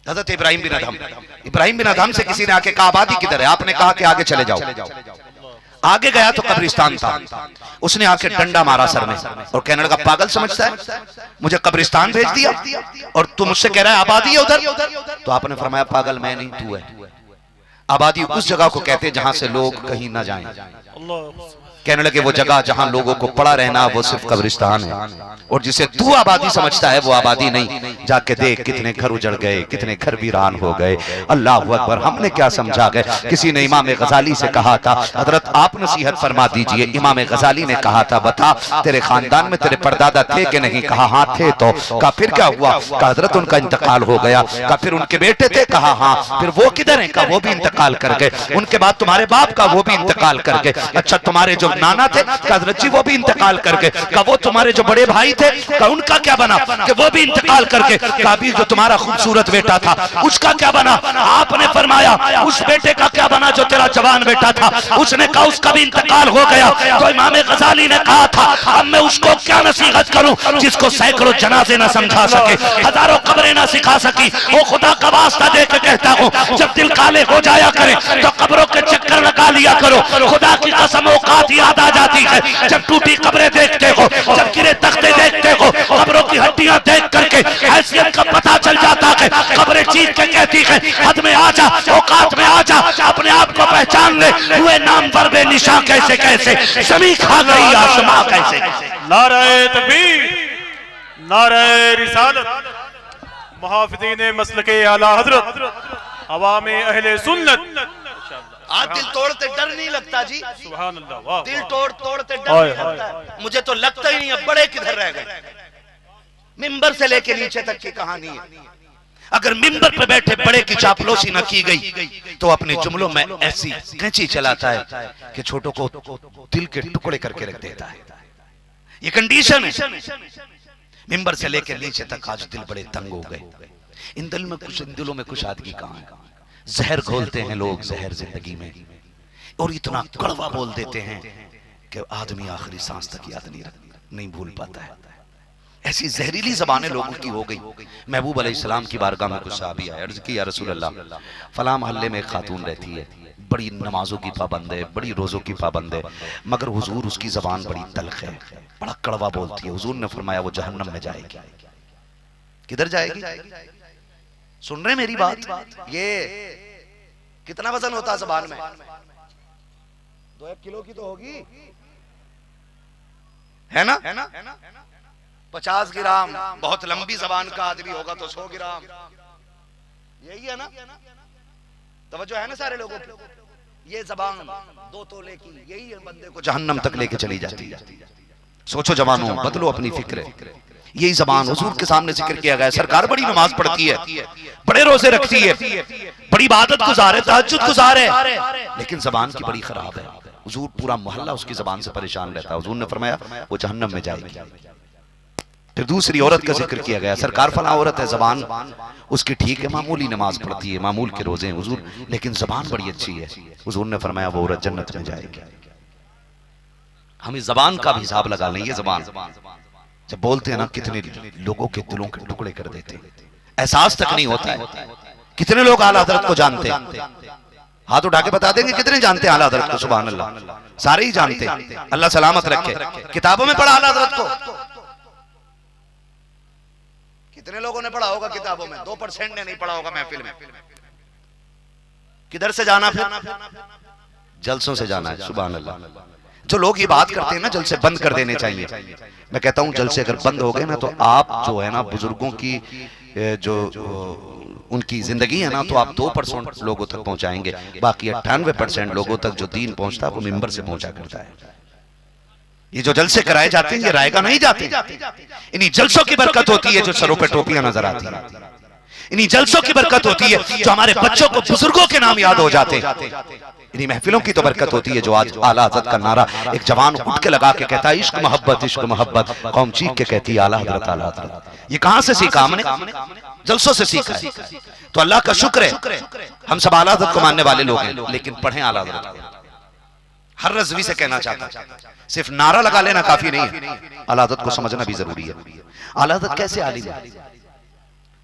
हजरत इब्राहिम बिन अदहम से किसी ने आके कहा आबादी किधर है? आपने कहा कि आगे चले जाओ। आगे गया तो कब्रिस्तान था। उसने आके डंडा मारा सर में और कहने लगा पागल समझता है, मुझे कब्रिस्तान भेज दिया और तू मुझसे कह रहा है आबादी है उधर। तो आपने फरमाया पागल मैं नहीं, तू है। आबादी उस जगह को कहते हैं जहां से लोग कहीं ना जाएं। कहने लगे वो जगह जहां लोगों को पड़ा रहना वो सिर्फ कब्रिस्तान है, और जिसे तू आबादी समझता है वो आबादी नहीं। जाके देख कितने घर उजड़ गए, कितने घर वीरान हो गए। अल्लाह अकबर। हमने क्या समझा गए? किसी ने इमाम गजाली से कहा था हजरत आप नसीहत फरमा दीजिए। इमाम गजाली ने कहा था बता तेरे खानदान में तेरे परदादा थे कि नहीं? कहा हाँ थे। तो कहा फिर क्या हुआ? कहा हजरत उनका इंतकाल हो गया। कहा फिर उनके बेटे थे? कहा हाँ। फिर वो किधर है? कहा वो भी इंतकाल कर गए। उनके बाद तुम्हारे बाप का वो भी इंतकाल कर गए। अच्छा तुम्हारे जो नाना थे हजरत जी वो भी इंतकाल कर गए। कहा वो तुम्हारे जो बड़े भाई थे का उनका क्या बना? कि वो भी इंतकाल करके। कहा जो तुम्हारा खूबसूरत बेटा था उसका क्या बना? आपने फरमाया उस बेटे का क्या बना जो तेरा जवान बेटा था? उसने कहा उसका भी इंतकाल हो गया। तो इमाम गजाली ने कहा था अब मैं उसको क्या नसीहत करूं जिसको सैकड़ों जनाजे ना समझा सके, हजारों कब्रें ना सिखा सकी। वो खुदा का वास्ता दे के कहता हूं जब दिल काले हो जाया करे तो कब्रों के चक्कर लगा लिया करो। खुदा की कसम औकात याद आ जाती है जब टूटी कब्रें देखते हो, जब गिरे तख्ते देखते हो, कब्रों की हड्डियां देख करके हैसियत का पता चल जाता है। कब्रें चीख के कहती है हद में आ जा, औकात में आ जा, अपने आप को पहचान ले। हुए नाम पर बेनिशा कैसे कैसे, जमीन खा गई आसमां कैसे कैसे। नारे तकबीर, नारे रिसालत, मुहाफिज़ीन मसलके आला हजरत, अवामे अहले सुन्नत। आज दिल तोड़ते डर नहीं लगता जी। सुभान अल्लाह। वाह। दिल तोड़ते डर नहीं लगता। मुझे तो लगता ही नहीं अब बड़े किधर रह गए। मिंबर से लेके नीचे तक की कहानी है। अगर मिंबर पे बैठे बड़े की चापलूसी न की गई तो अपने जुमलों में ऐसी कैंची चलाता है कि छोटों को दिल के टुकड़े करके रख देता है। ये कंडीशन है। मिंबर से लेकर नीचे तक आज दिल बड़े तंग हो गए। इन दिलों में कुशादगी कहां है? जहर घोलते हैं लोग जहर जिंदगी में, और इतना कड़वा बोल देते हैं कि आदमी आखिरी सांस तक याद नहीं भूल पाता है। ऐसी जहरीली जबानें लोगों की हो गई। महबूब अलैहिस्सलाम की बारगाह में कुछ सहाबी आए, अर्ज की या रसूल अल्लाह फलां मोहल्ले में एक खातून रहती है, बड़ी नमाजों की पाबंद है, बड़ी रोजों की पाबंद है, मगर हुजूर उसकी जबान बड़ी तल्ख है, बड़ा कड़वा बोलती है। हुजूर ने फरमाया वो जहन्नम में जाएगी। किधर जाएगी? सुन रहे मेरी बात? ये कितना वजन होता है जबान में? 2-1 किलो की तो होगी, है ना? 50 ग्राम। बहुत लंबी जबान का आदमी होगा तो 100 ग्राम। यही है ना? तवज्जो है ना सारे लोगों की? ये जबान 2 तोले की यही है बंदे को जहन्नम तक लेके चली जाती है। सोचो जवानों, बदलो अपनी फिक्र। यही जबान हुजूर के सामने जिक्र किया गया। सरकार बड़ी नमाज पढ़ती है, बड़े रोजे रखती है, बड़ी इबादत गुजार है, तहज्जुद गुजार है, लेकिन जबान की बड़ी खराब है। हुजूर पूरा मोहल्ला उसकी जबान से परेशान रहता है। हुजूर ने फरमाया वो जहन्नम में जाएगी। फिर दूसरी औरत का जिक्र किया गया। सरकार फलां औरत है, जबान उसकी ठीक है, मामूली नमाज पढ़ती है, मामूल के रोजे हैं हुजूर, लेकिन जबान बड़ी अच्छी है। हुजूर ने फरमाया वो औरत जन्नत में जाएगी। हम इस जबान का भी हिसाब लगा लें। ये जबान जब बोलते हैं ना कितने लोगों के दिलों के टुकड़े कर देते हैं, एहसास तक नहीं होता है। कितने लोग आला हज़रत को जानते हैं? हाथ उठा के बता देंगे कितने जानते हैं आला हज़रत को? सुभान अल्लाह, सारे ही जानते हैं। अल्लाह सलामत रखे। किताबों में पढ़ा आला हज़रत को? कितने लोगों ने पढ़ा होगा किताबों में? 2% ने नहीं पढ़ा होगा महफिल में। किधर से जाना? फिर जलसों से जाना है। सुभान अल्लाह। जो लोग ये बात करते हैं ना जलसे बंद कर देने चाहिए। मैं कहता हूं जलसे अगर बंद हो गए ना तो आप जो है ना बुजुर्गों की जो उनकी जिंदगी है ना तो आप 2% लोगों तक पहुंचाएंगे। बाकी 98% लोगों तक जो दीन पहुंचता है वो मिंबर से पहुंचा करता है। ये जो जलसे कराए जाते हैं ये रायगा नहीं जाते। इन्हीं जलसों की बरकत होती है जो सरों पे टोपियां नजर आती है। इन्हीं जलसों की बरकत होती है जो हमारे बच्चों को बुजुर्गों के नाम याद हो जाते हैं। इन्हीं महफिलों की तो बरकत होती है जो आज आला हज़रत का नारा एक जवान उठ के लगा के कहता है इश्क मोहब्बत इश्क मोहब्बत, कौम चीख के कहती है आला हज़रत आला हज़रत। ये कहां से सीखा हमने? जलसों से सीखा है। तो अल्लाह का शुक्र है हम सब आला हज़रत को मानने वाले लोग हैं, लेकिन पढ़ें आला हज़रत को। हर रज़वी से कहना चाहता है, सिर्फ नारा लगा लेना काफी नहीं है, आला हज़रत को समझना भी जरूरी है। आला हज़रत कैसे आलिम है?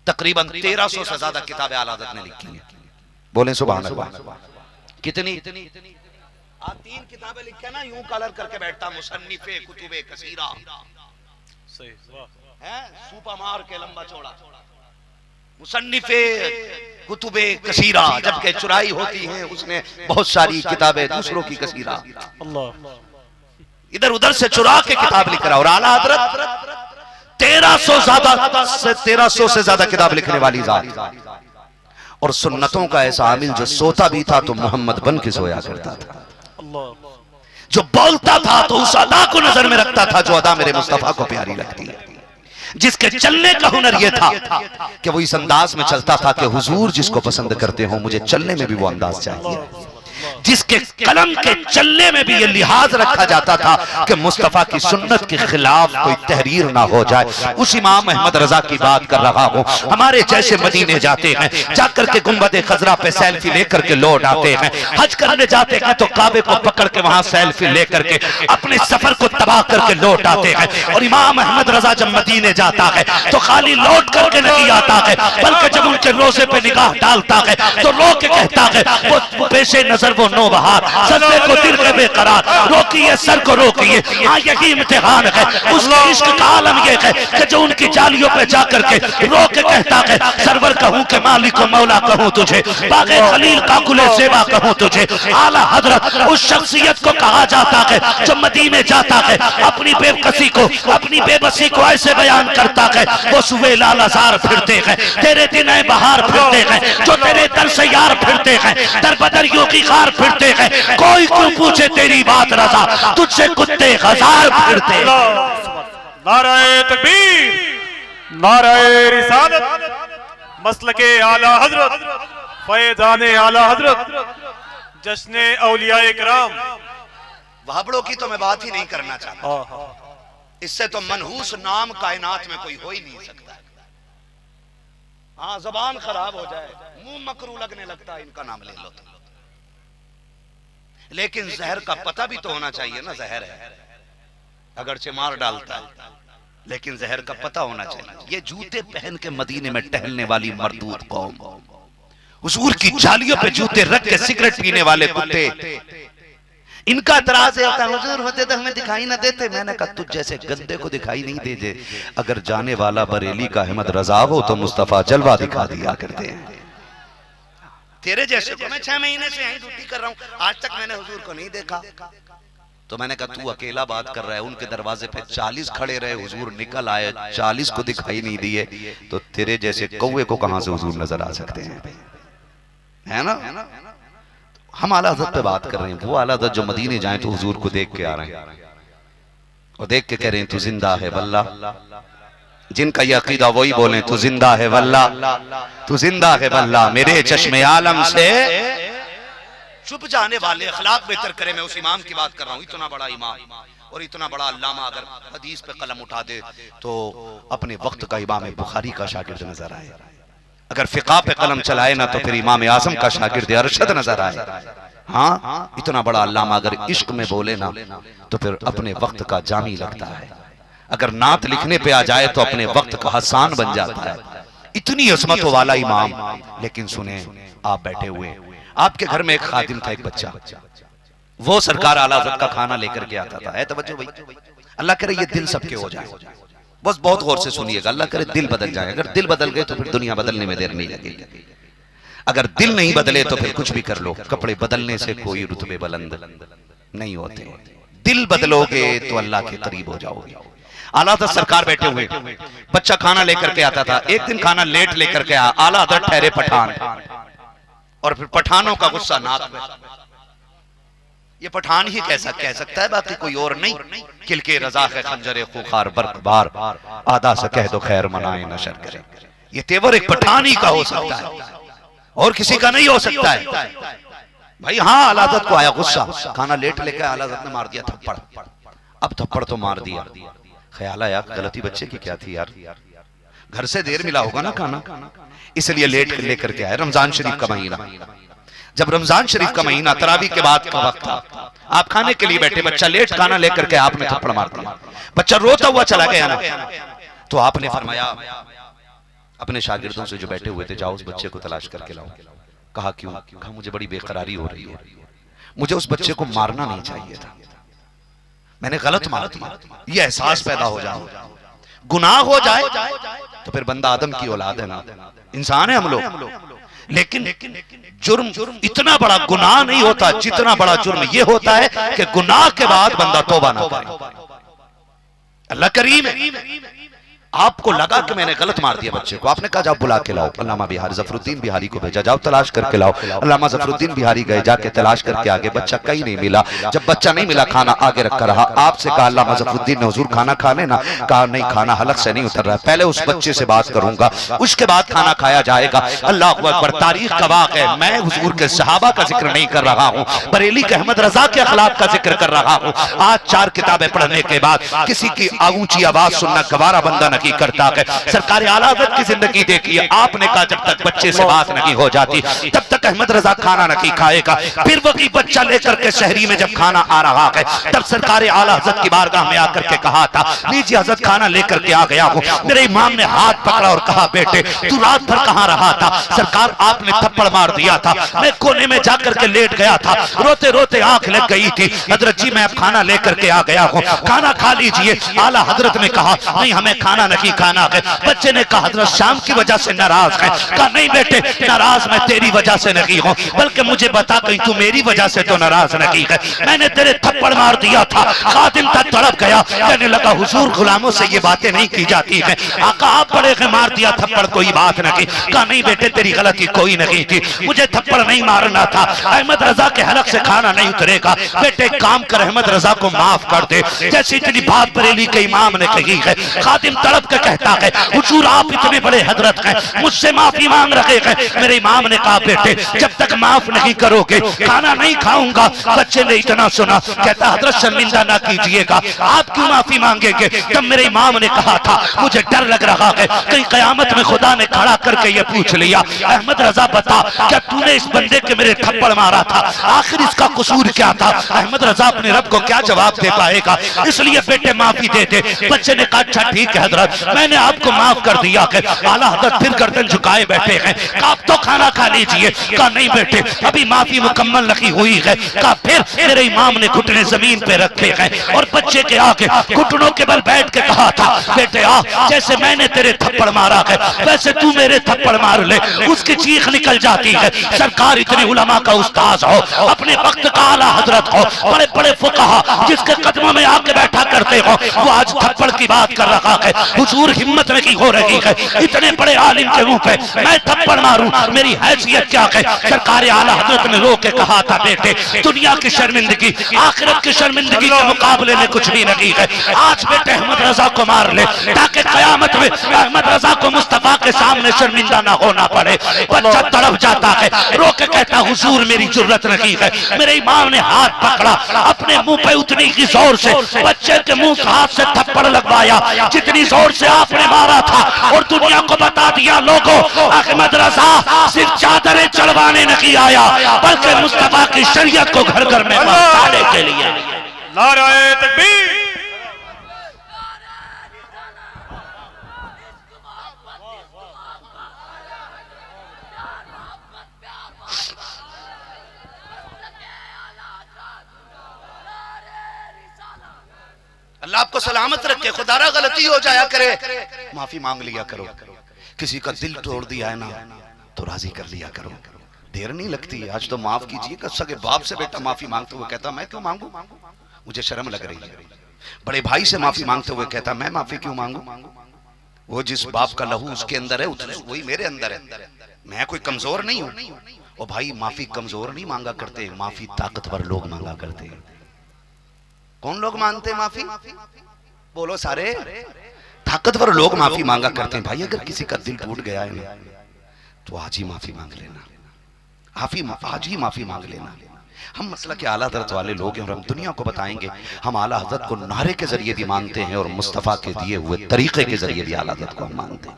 तकरीबन 1300 से ज्यादा किताबें आला हज़रत ने लिखी हैं। बोले सुभान अल्लाह। कितनी? आप 3 किताबें लिखे ना, यूं कलर करके बैठता, मुसन्निफे कुतुबे कसीरा, सही, वाह, है सूपा मार के लंबा चौड़ा, मुसन्निफे कुतुबे कसीरा, जबकि चुराई होती है उसने बहुत सारी किताबें दूसरों की कसीरा, अल्लाह, इधर उधर से चुरा के किताब लिख रहा। और आला हज़रत 1300 से ज्यादा किताब लिखने वाली जात, और सुन्नतों का ऐसा आमिल जो सोता भी था तो मोहम्मद बन के सोया करता था, अल्लाह, जो बोलता था तो उस अदा को नजर में रखता था जो अदा मेरे मुस्तफा को प्यारी लगती है, जिसके चलने का हुनर यह था कि वो इस अंदाज में चलता था कि हुजूर जिसको पसंद करते हो मुझे चलने में भी वो अंदाज चाहिए, जिसके कलम के चलने में भी ये लिहाज रखा जाता था कि मुस्तफा की सुन्नत के खिलाफ कोई तहरीर ना हो जाए। उस इमाम अहमद रजा की बात कर रहा हूं। हमारे जैसे मदीने जाते हैं, जाकर के गुंबद खजरा पे सेल्फी लेकर के लौट आते हैं, हज करने जाते हैं तो काबे को पकड़ के वहां सेल्फी लेकर के अपने सफर को तबाह करके लौट आते हैं। और इमाम अहमद रजा जब मदीने जाता है तो खाली लौट करके नहीं आता है, बल्कि जब उनके रोजे पे निगाह डालता है तो रो के कहता है, वो पेशे नजर वो नो बहार, सजदे को दिल के बेकरार, रोकिए सर को रोकिए, हाँ यही इम्तिहान है। उसके इश्क का आलम यह है कि जो उनकी जालियों पे जाकर के रो के कहता है, सरवर कहूं के मालिक को मौला कहूं तुझे, बागे खलील का कुले सेवा कहूं तुझे। आला हजरत उस शख्सियत को कहा जाता है जो मदीने जाता है, अपनी बेबसी को, अपनी बेबसी को ऐसे बयान करता है, वो सुबह लालाजार फिरते हैं, तेरे दिन बहार फिरते हैं, जो तेरे दर से यार फिरते हैं, दर बदर यूं की खार फिरते हैं, कोई क्यों पूछे तेरी बात रजा, तुझसे कुत्ते हजार फिरते हैं। नाराए तकबीर, नाराए रिसालत, मसलके आला हजरत, फैज़ाने आला हजरत, जश्ने औलियाए किराम। वहाबड़ों की तो मैं बात ही नहीं करना चाहता, इससे तो मनहूस नाम कायनात में कोई हो ही नहीं सकता। हाँ जबान खराब हो जाए, मुंह मकरू लगने लगता है, इनका नाम ले लो तो। लेकिन जहर का पता भी तो होना चाहिए ना, जहर है अगरचे मार डालता है, लेकिन जहर का पता होना चाहिए। ये जूते पहन के मदीने में टहलने वाली मरदूद कौम, हुजूर की जालियों पे जूते रख के सिगरेट पीने वाले कुत्ते, इनका एतराज है हुजूर होते तो हमें दिखाई ना देते। मैंने कहा तुझ जैसे गंदे को दिखाई नहीं देते, अगर जाने वाला बरेली का अहमद रजा हो तो मुस्तफा जलवा दिखा दिया करते हैं। तेरे जैसे को मैं 6 महीने से यहीं ड्यूटी कर रहा हूं, आज तक मैंने हुजूर को नहीं देखा। तो मैंने कहा तू अकेला बात कर रहा है, उनके दरवाजे पे 40 खड़े रहे, हुजूर निकल आए, 40 को दिखाई नहीं दिए, तो तेरे जैसे कौवे को कहां से हुजूर नजर आ सकते हैं, है ना? हम आला हज़रत पे बात कर रहे हैं, वो आला हज़रत जो मदीने जाए तो हुजूर को देख के आ रहे हैं और देख के कह रहे हैं तू जिंदा है वल्ला। जिनका ये अकीदा वही बोले तू जिंदा है वल्ला, तू जिंदा है वल्ला। मेरे चश्मे आलम से चुप जाने वाले अखलाक बेहतर करे। मैं उस इमाम की बात कर रहा हूँ, इतना बड़ा इमाम और इतना बड़ा अल्लामा अगर हदीस पे कलम उठा दे तो अपने वक्त का इमाम बुखारी का शागिर्द नजर आए, अगर फिक़ा पे कलम चलाए ना तो फिर इमाम आजम का शागिर्द अरशद नजर आए। हाँ, इतना बड़ा अल्लामा अगर इश्क में बोले ना तो फिर अपने वक्त का जामी लगता है, अगर नात लिखने पे आ जाए तो अपने वक्त का हसान बन जाता है। इतनी अजमतों वाला इमाम। लेकिन सुने, आप बैठे हुए, आपके घर में एक खादिम था, एक बच्चा, वो सरकार आला हज़रत का खाना लेकर के आता था। है तवज्जो भाई, अल्लाह करे ये दिल सबके हो जाए, बस बहुत गौर से सुनिएगा, अल्लाह करे दिल बदल जाए। अगर दिल बदल गए तो फिर दुनिया बदलने में देर नहीं लगेगी, अगर दिल नहीं बदले तो फिर कुछ भी कर लो, कपड़े बदलने से कोई रुतबे बुलंद नहीं होते। दिल बदलोगे तो अल्लाह के करीब हो जाओगे। आला हज़रत सरकार बैठे हुए, बच्चा खाना लेकर के आता था। एक दिन खाना लेट लेकर के आया, आला हज़रत ठहरे पठान, और फिर पठानों का गुस्सा नाक में। ये पठान ही कैसा कह सकता है, बाकी कोई और नहीं। किलके रजा है खंजरे खुखार बरकबार, आधा से कह दो खैर मनाए नशर करे। ये तेवर एक पठान ही का हो सकता है और किसी का नहीं हो सकता है भाई। हाँ, आला हज़रत को आया गुस्सा, खाना लेट लेकर आला हज़रत ने मार दिया थप्पड़। अब थप्पड़ तो मार दिया, ख्याल आया गलती बच्चे की क्या थी यार, घर से देर मिला होगा ना खाना, इसलिए लेट लेकर के आए। रमजान शरीफ का महीना, जब रमजान शरीफ का महीना तरावी के बाद का वक्त था, आप खाने के लिए बैठे, बच्चा लेट खाना लेकर के आपने थप्पड़ मार दिया। बच्चा रोता हुआ चला गया ना, तो आपने फरमाया अपने शागिर्दों से जो बैठे हुए थे, जाओ उस बच्चे को तलाश करके लाओ। कहा क्यों? कहा मुझे बड़ी बेकरारी हो रही है, मुझे उस बच्चे को मारना नहीं चाहिए था, मैंने गलत मार दिया। ये एहसास पैदा हो जाए, गुनाह हो जाए तो फिर बंदा आदम की औलाद है ना, इंसान है हम लोग, लेकिन जुर्म इतना बड़ा गुनाह नहीं होता जितना बड़ा जुर्म ये होता है कि गुनाह के बाद बंदा तौबा ना करे। अल्लाह करीम है। आपको लगा कि मैंने गलत मार दिया बच्चे को, आपने कहा जाओ बुला के लाओ। अल्लामा बिहारी जफरुद्दीन बिहारी को भेजा, जाओ तलाश करके लाओ। अल्लामा जफरुद्दीन बिहारी गए, जाके तलाश करके आगे, बच्चा कहीं नहीं मिला। जब बच्चा नहीं मिला, खाना आगे रखा रहा। आपसे कहा अल्लामा जफरुद्दीन ने, हुजूर खाना खा लेना। कहा नहीं, खाना हलक से नहीं उतर रहा, पहले उस बच्चे से बात करूंगा, उसके बाद खाना खाया जाएगा। अल्लाह अकबर, तारीख का वाक़ है। मैं हुजूर के सहाबा का जिक्र नहीं कर रहा हूँ, बरेली के अहमद रजा के अखलाक का जिक्र कर रहा हूँ। आज 4 किताबें पढ़ने के बाद किसी की ऊंची आवाज सुनना गवारा बंदा नहीं करता है। सरकार आला हज़रत की जिंदगी देखी है, आपने कहा जब तक बच्चे से बात नहीं हो जाती तब तक अहमद रजा खाना नहीं खाएगा। फिर वही बच्चा लेकर के शहरी में जब खाना आ रहा है, तब सरकार आला हज़रत की बारगाह में आकर के कहा था, लीजिए हज़रत खाना लेकर के आ गया हूँ। मेरे इमाम ने हाथ पकड़ा और कहा, बेटे तू रात भर कहाँ रहा था? सरकार आपने थप्पड़ मार दिया था, मैं कोने में जाकर के लेट गया था, रोते रोते आंख लग गई थी। हजरत जी मैं अब खाना लेकर के आ गया हूँ, खाना खा लीजिए। आला हजरत ने कहा नहीं, हमें खाना नहीं खाना है। बच्चे ने कहा हजरत शाम की वजह से नाराज है। कहा नहीं बेटे, नाराज मैं तेरी वजह से नहीं हूं, बल्कि मुझे बता कहीं तू मेरी वजह से तो नाराज नहीं है। मैंने तेरे थप्पड़ मार दिया था, खादिम तक तड़प गया, कहने लगा हुजूर गुलामों से ये बातें नहीं की जाती है। आका आप बड़े के मार दिया थप्पड़, कोई बात नहीं। कहा नहीं बेटे तेरी गलती कोई नहीं थी, मुझे थप्पड़ नहीं मारना था। अहमद रजा के हलक से खाना नहीं उतरेगा। बेटे काम कर, अहमद रजा को माफ कर दे। जैसे इतनी बात बरेली के इमाम ने कही है, खादिम तड़प के कहता है हुजूर आप इतने बड़े हजरत हैं, मुझसे माफी मांग रहे हैं। मेरे इमाम ने कहा बेटे जब तक माफ नहीं करोगे खाना नहीं खाऊंगा। बच्चे ने इतना सुना, कहता हजरत शर्मिंदा ना कीजिएगा, आप क्यों माफी मांगेंगे? तब मेरे इमाम ने कहा था मुझे डर लग रहा है कहीं कयामत में खुदा ने खड़ा करके ये पूछ लिया, अहमद रजा बता क्या तूने इस बंदे के मेरे थप्पड़ मारा था, आखिर इसका कसूर क्या था? अहमद रजा अपने रब को क्या जवाब दे पाएगा, इसलिए बेटे माफी दे दे। बच्चे ने कहा अच्छा ठीक है हजरत, मैंने आपको माफ कर दिया है। आला हज़रत फिर गर्दन झुकाए बैठे हैं। कहा तो खाना खा लीजिए। कहा नहीं बेटे अभी माफी मुकम्मल नहीं हुई है। कहा फिर मेरे इमाम ने घुटने जमीन पे रखे हैं और बच्चे के आगे घुटनों के बल बैठ के कहा था बेटे आ, जैसे मैंने तेरे थप्पड़ मारा है वैसे तू मेरे थप्पड़ मार ले। उसकी चीख निकल जाती है। सरकार इतने उलमा का उस्ताद हो, अपने वक्त का आला हजरत हो, बड़े बड़े फुकहा जिसके कदमों में आके बैठा करते हो, वो आज थप्पड़ की बात कर रहा है। हुजूर हिम्मत नहीं हो रही है इतने बड़े आलिम के मुंह पे मैं थप्पड़ मारूं, मेरी हैसियत क्या है? सरकार आला हजरत ने रो के कहा था बेटे दुनिया की शर्मिंदगी आखिरत की शर्मिंदगी के मुकाबले में कुछ भी नहीं है। आज बेटे अहमद रजा को मार ले ताकि कयामत में अहमद रजा को मुस्तफा के सामने शर्मिंदा ना होना पड़े। बच्चा तड़प जाता है, रो के कहता हुजूर मेरी जरूरत नहीं है। मेरे इमाम ने हाथ पकड़ा, अपने मुंह पे उतनी ही जोर से बच्चे के मुंह हाथ से थप्पड़ लगवाया जितनी जोर से आपने मारा था और दुनिया को बता दिया लोगों अहमद रजा सिर्फ चादरें चढ़वाने नहीं आया बल्कि मुस्तफा की शरीयत को घर घर में पहुंचाने के लिए। नाराए तकबीर। अल्लाह आपको सलामत रखे, खुदारा गलती हो जाया करे माफी मांग लिया करो। किसी का दिल तोड़ दिया है ना तो राजी कर लिया करो, देर नहीं लगती। आज तो माफ कीजिए, सगे बाप से बेटा माफी मांगते हुए कहता मैं क्यों मांगू, मुझे शर्म लग रही है। बड़े भाई से माफी मांगते हुए कहता मैं माफी क्यों मांगू, वो जिस बाप का लहू उसके अंदर है वही मेरे अंदर है, मैं कोई कमजोर नहीं हूं। और भाई माफी कमजोर नहीं मांगा करते, माफी ताकतवर लोग मांगा करते हैं। कौन लोग मांगते माफी? बोलो सारे। ताकतवर लोग माफी मांगा करते हैं। भाई अगर किसी का दिल टूट गया है ना तो आज ही माफी मांग लेना, आज ही माफी मांग लेना। हम मसला के आला हज़रत वाले लोग हैं और हम दुनिया को बताएंगे हम आला हज़रत को नारे के जरिए भी मानते हैं और मुस्तफ़ा के दिए हुए तरीके के जरिए भी आला हज़रत को हम मानते हैं।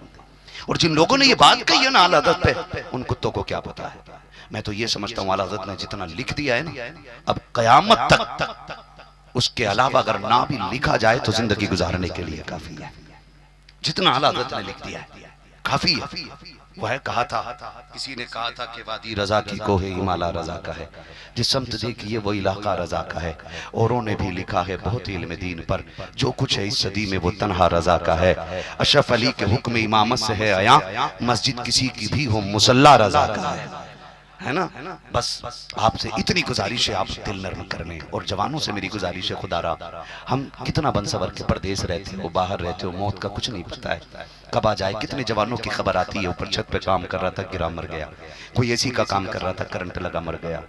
और जिन लोगों ने ये बात कही है ना आला हज़रत पे, उन कुत्तों को क्या पता है। मैं तो ये समझता हूँ आला हज़रत ने जितना लिख दिया है ना, अब कयामत तक उसके अलावा अगर ना भी लिखा जाए तो जिंदगी गुजारने के लिए काफी है। जितना आला हज़रत ने लिख दिया है काफी वह कहा था, किसी ने कहा था कि वादी रजा की कोहे हिमालय रजा का है, जिस समत देखिए वो इलाका रजा का है। औरों ने भी लिखा है बहुत इल्म दीन पर, जो कुछ है इस सदी में वो तन्हा रजा का है। अशरफ अली के हुक्म इमामत से है आया, मस्जिद किसी की भी हो मुसल्ला रजा का है ना। बस आपसे इतनी गुजारिश है, आप दिल नर्म कर लें। और जवानों से मेरी गुजारिश है, खुदारा हम कितना बंसवर के परदेश रहते हो, बाहर रहते हो, मौत का कुछ नहीं पता है कब आ जाए। कितने जवानों की खबर आती है, ऊपर छत पे काम कर रहा था गिरा मर गया, कोई एसी का काम कर रहा था करंट लगा मर गया,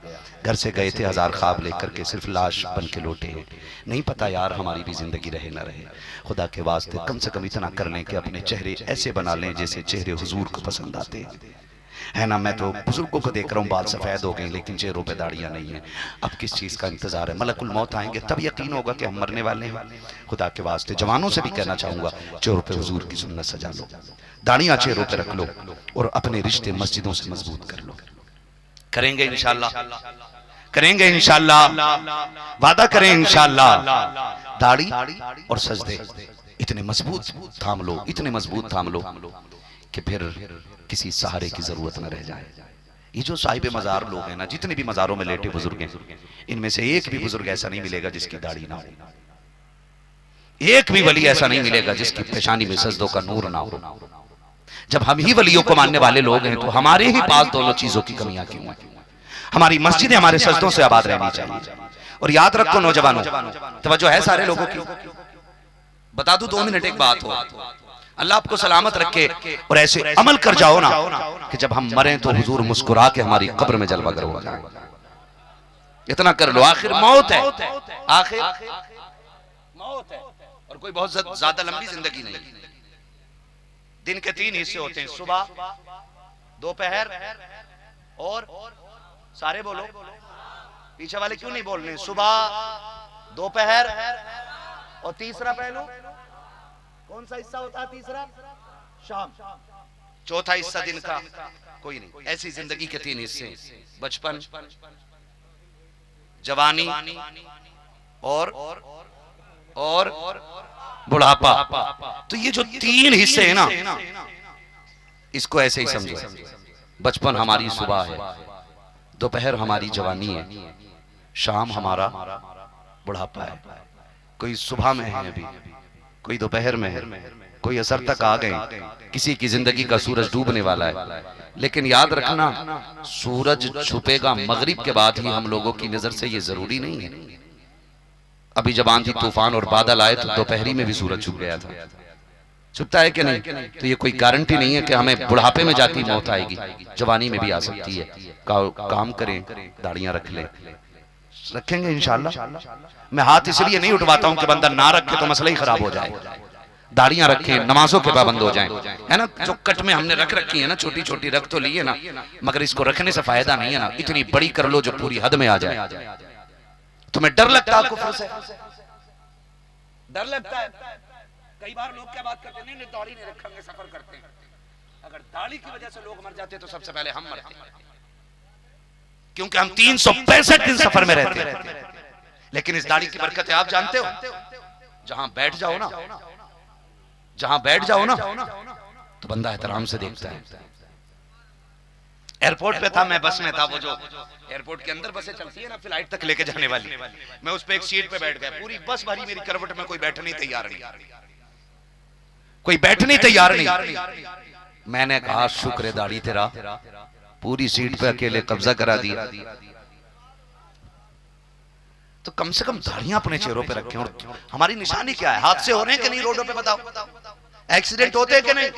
घर से गए थे हजार ख्वाब लेकर के सिर्फ लाश बन के लौटे हैं। नहीं पता यार हमारी भी जिंदगी रहे ना रहे। खुदा के वास्ते कम से कम इतना कर लें कि अपने चेहरे ऐसे बना लें जैसे चेहरे हुजूर को पसंद आते हैं, है ना। मैं तो बुजुर्गों को देख रहा हूँ बाल सफेद हो गए लेकिन चेहरों पे दाढ़ियां नहीं है। अब किस चीज का इंतजार है? मलकुल मौत आएंगे तब यकीन होगा कि हम मरने वाले हैं। खुदा के वास्ते जवानों से भी कहना चाहूंगा, चेहरों पे हुजूर की सुन्नत सजा लो, दाढ़ियां चेहरों पे रख लो और अपने रिश्ते मस्जिदों से मजबूत कर लो। करेंगे इंशाल्लाह, करेंगे इंशाल्लाह, वादा करें इंशाल्लाह। दाढ़ी और सजदे इतने मजबूत थाम लो, इतने मजबूत थाम लो कि फिर किसी सहारे की जरूरत न रह जाए। ये जो साहिब मजार लोग हैं ना, जितने भी मजारों में लेटे बुजुर्ग हैं, इनमें से एक भी बुजुर्ग ऐसा नहीं मिलेगा जिसकी दाढ़ी ना हो, एक भी वली ऐसा नहीं मिलेगा जिसकी पेशानी में सजदों का नूर ना हो। जब हम ही वलियों को मानने वाले लोग हैं तो हमारे ही पास दोनों चीजों की कमियां क्यों हैं? हमारी मस्जिदें हमारे सजदों से आबाद रहनी चाहिए। और याद रखो नौजवानों, तवज्जो है सारे लोगों की, बता दूं 2 मिनट एक बात हो, अल्लाह आपको सलामत रखे और ऐसे अमल कर जाओ ना कि जब हम मरें तो हुजूर मुस्कुरा के हमारी कब्र में जलवा कर हो जाए। इतना कर लो, आखिर मौत है, आखिर मौत है और कोई बहुत ज्यादा लंबी जिंदगी नहीं। दिन के 3 हिस्से होते हैं, सुबह, दोपहर और सारे बोलो, पीछे वाले क्यों नहीं बोल रहे? सुबह, दोपहर और तीसरा पहलू कौन सा हिस्सा होता है? तीसरा शाम, चौथा हिस्सा दिन का कोई नहीं। ऐसी जिंदगी के 3 हिस्से, बचपन, जवानी और बुढ़ापा। तो ये जो 3 हिस्से हैं ना, इसको ऐसे ही समझो। बचपन हमारी सुबह है, दोपहर हमारी जवानी है, शाम हमारा बुढ़ापा है। कोई सुबह में है अभी, कोई दोपहर में है, कोई असर तक आ गए, किसी की जिंदगी का सूरज डूबने वाला है। लेकिन याद रखना, सूरज छुपेगा मगरिब के बाद ही हम लोगों की नजर से, ये जरूरी नहीं है। अभी जब आंधी तूफान और बादल आए तो दोपहरी में भी सूरज छुप गया था, छुपता है कि नहीं? तो ये कोई गारंटी नहीं है कि हमें बुढ़ापे में जाती मौत आएगी, जवानी में भी आ सकती है। काम करें, दाढ़ियां रख लें, रखेंगे इंशाल्लाह। मैं हाथ इसलिए नहीं उठवाता हूं कि बंदा ना रखे तो मसला ही खराब हो जाए। दाढ़ियां रखें, नमाजों के पाबंद हो जाएं, है ना। जो कट में हमने रख रखी है ना, छोटी छोटी रख तो ली है ना, मगर इसको रखने से फायदा नहीं है ना। इतनी बड़ी कर लो जो पूरी हद में आ जाए। तुम्हें डर लगता है कुफ्र से? डर लगता है? कई बार लोग क्या बात करते हैं, नहीं दाढ़ी नहीं रखेंगे, सफर करते हैं। अगर दाढ़ी की वजह से लोग मर जाते तो सबसे पहले हम मरते, क्योंकि हम 365 दिन सफर में रहते हैं। लेकिन इस दाढ़ी की बरकत है, आप जानते हो, जहां बैठ जाओ ना, जहां बैठ जाओ ना तो बंदा एहतराम से देखता है। एयरपोर्ट पे था मैं, बस में था, वो जो एयरपोर्ट के अंदर बसें चलती है ना फ्लाइट तक लेके जाने वाली, मैं उस पे एक सीट पे बैठ गया, पूरी बस भरी, मेरी करवट में कोई बैठने तैयार नहीं, कोई बैठने तैयार नहीं। मैंने कहा शुक्र है दाढ़ी तेरा, पूरी सीट पे अकेले कब्जा करा दिया। तो कम से कम दाढ़ियां अपने चेहरों पे रखें। और हमारी निशानी क्या है? हादसे हो रहे हैं कि नहीं रोडों पे? बताओ, एक्सीडेंट होते हैं कि नहीं?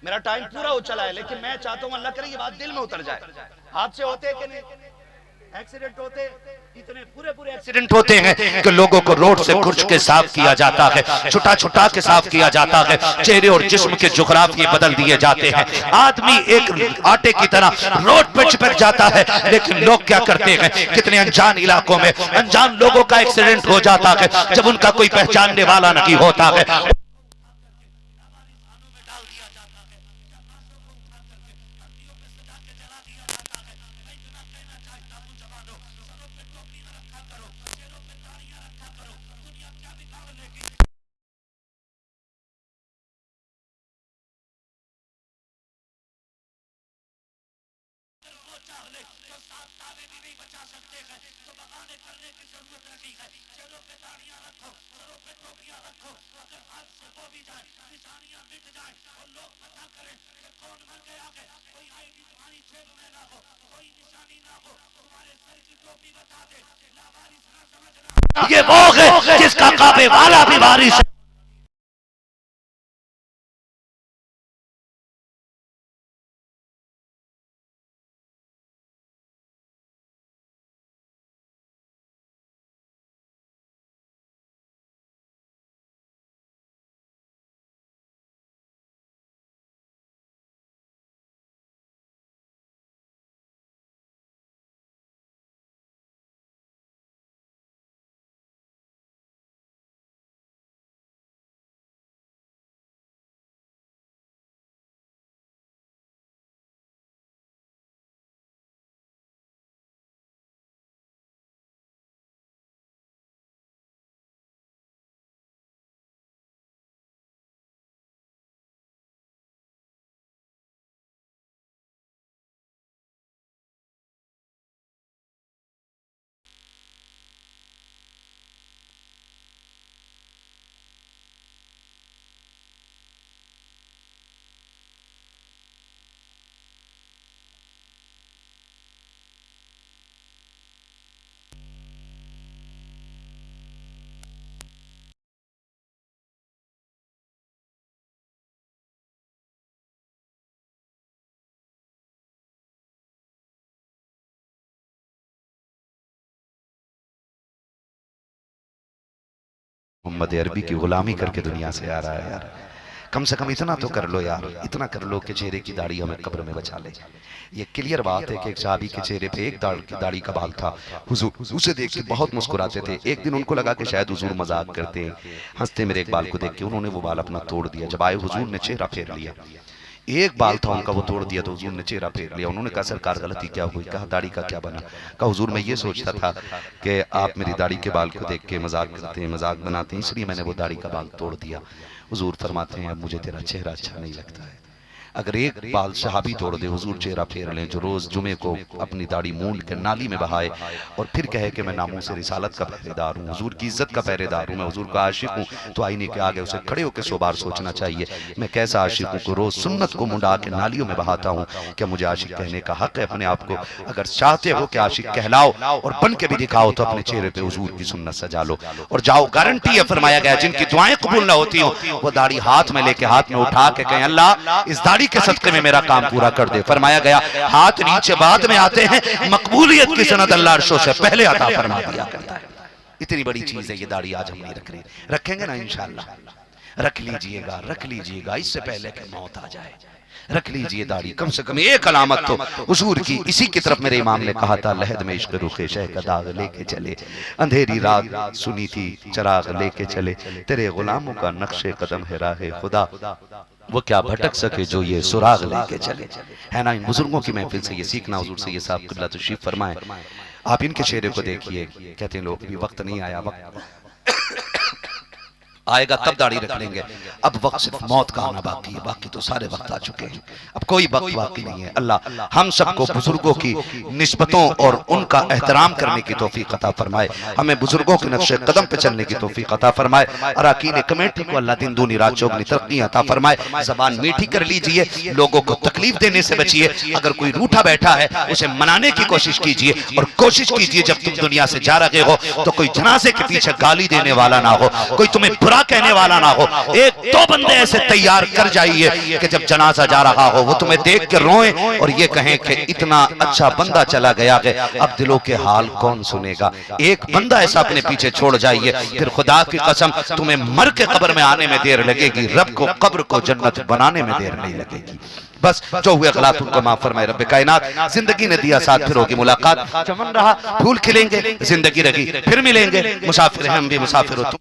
मेरा टाइम पूरा हो चला है, लेकिन मैं चाहता हूं अल्लाह करे ये बात दिल में उतर जाए। हादसे होते हैं कि नहीं? एक्सीडेंट होते, इतने पूरे पूरे एक्सीडेंट होते हैं कि लोगों को रोड से खुर्च के साफ किया जाता है, छुटा छुटा के साफ किया जाता है, चेहरे और जिस्म के जुगराफिये बदल दिए जाते हैं। आदमी एक आटे की तरह रोड पर चिपक जाता है, लेकिन लोग क्या करते हैं, कितने अनजान इलाकों में अनजान लोगों का एक्सीडेंट हो जाता है जब उनका कोई पहचानने वाला नहीं होता है। चाह ले तो 7 ताले भी नहीं बचा सकते हैं, तो बगाने करने की जरूरत नहीं है। चेहरों पे दाढ़ियां रखो, सरों पे टोपियां रखो, अगर हाथ से हो भी जाए, निशानियां मिट जाए और लोग पता करें कि कौन मर गया है, कोई आईडी तुम्हारी जेब में ना हो, कोई निशानी ना हो, तुम्हारे सर की टोपी बता दे, लावारिस ना समझना। ये वो है जिसका काबे वाला भी वारिस है। मोहम्मद अरबी की गुलामी करके दुनिया से आ रहा है यार। कम से कम इतना तो कर लो यार, इतना कर लो कि चेहरे की दाढ़ी हमें कब्र में बचा ले। ये क्लियर बात है कि एक सहाबी के चेहरे पे एक दाढ़ी का बाल था, हुजूर उसे देख के बहुत मुस्कुराते थे। एक दिन उनको लगा कि शायद हुजूर मजाक करते हैं, हंसते मेरे एक बाल को देख के उन्होंने वो बाल अपना तोड़ दिया। जब आए हुजूर ने चेहरा फेर लिया, एक बाल था उनका वो तोड़ दिया, तो हुजूर ने चेहरा फेर लिया। उन्होंने कहा सरकार गलती क्या हुई? कहा दाढ़ी का क्या बना? कहा हुजूर मैं ये सोचता था कि आप मेरी दाढ़ी के बाल को देख के मजाक करते हैं, मजाक बनाते हैं, इसलिए मैंने वो दाढ़ी का बाल तोड़ दिया। हुजूर फरमाते हैं अब मुझे तेरा चेहरा अच्छा नहीं लगता है। अगर एक बाल सहाबी तोड़ दे, हुजूर चेहरा फेर लें। जो रोज जुमे को अपनी दाढ़ी मूंड के नाली में बहाए और फिर कहे कि मैं नामों से रिसालत का पहरेदार हूँ, हुजूर की इज्जत का पहरेदार हूँ, मैं हुजूर का आशिक हूँ, तो आईने के आगे उसे खड़े होकर 100 बार सोचना चाहिए मैं कैसा आशिक हूँ को रोज सुन्नत को मुंडा के नालियों में बहाता हूँ। क्या मुझे आशिक कहने का हक है अपने आप को? अगर चाहते हो कि आशिक कहलाओ और बन के भी दिखाओ तो अपने चेहरे पे हुजूर की सुन्नत सजा लो और जाओ। गारंटी है, फरमाया गया जिनकी दुआएं कबूल ना होती हो वो दाढ़ी हाथ में लेके हाथ में उठा के कहें अल्लाह इस दाढ़ी के सदके में मेरा काम पूरा कर दे। फरमाया गया हाथ नीचे बाद में आते हैं, मकबूलियत की सनद अल्लाह अर्शों से पहले अता फरमा दिया करता है। इतनी बड़ी चीज है ये दाढ़ी, आज हम नहीं रख रहे, रखेंगे ना इंशाअल्लाह। रख लीजिएगा, रख लीजिएगा, इससे पहले कि मौत आ जाए रख लीजिए दाढ़ी। कम से कम एक अलामत तो हुजूर की। इसी की तरफ मेरे इमाम ने कहा था लहद में इश्क रुखे शह का दाग लेके चले, अंधेरी रात सुनी थी चराग लेके चले, तेरे गुलामों का नक्शे कदम है राहे खुदा, वो क्या भटक सके जो ये सुराग लेके चले। है ना, इन बुजुर्गों की महफिल से ये सीखना। हुजूर से ये साहब क़िबला तशरीफ फरमाए, आप इनके चेहरे को देखिए। कहते हैं लोग भी वक्त नहीं आया, वक्त आएगा तब दाढ़ी रख लेंगे। अब वक्त सिर्फ मौत का आना बाकी है, बाकी तो सारे वक्त आ चुके हैं, अब कोई वक्त बाकी नहीं है। अल्लाह हम सबको बुजुर्गों की निस्बतों और उनका एहतराम करने की तौफीक अता फरमाए, हमें बुजुर्गों के नक्शे कदम पे चलने की तौफीक अता फरमाए। अरकान कमेटी को अल्लाह दिन दूनी रात चौगनी तरक्की अता फरमाए। जबान मीठी कर लीजिए, लोगों को तकलीफ देने से बचिए। अगर कोई रूठा बैठा है उसे मनाने की कोशिश कीजिए और कोशिश कीजिए जब तुम दुनिया से जा रहे हो तो कोई जनाजे के पीछे गाली देने वाला ना हो, कोई तुम्हें बुरा कहने वाला ना हो। एक दो बंदे ऐसे तैयार कर जाइए कि जब जनाजा जा रहा हो वो तुम्हें देख के रोएं और ये कहें कि इतना अच्छा बंदा चला गया है, अब दिलों के हाल कौन सुनेगा। एक बंदा ऐसा अपने पीछे छोड़ जाइए, फिर खुदा की कसम तुम्हें मर के कब्र में आने में देर लगेगी, रब को कब्र को जन्नत बनाने में देर नहीं लगेगी। बस जो हुए गलत उनको माफ फरमाए रब्बे कायनात। जिंदगी ने दिया साथ, फिर होगी मुलाकात, चमन रहा फूल खिलेंगे, जिंदगी रही फिर मिलेंगे। मुसाफिर हैं हम भी, मुसाफिर हो तुम।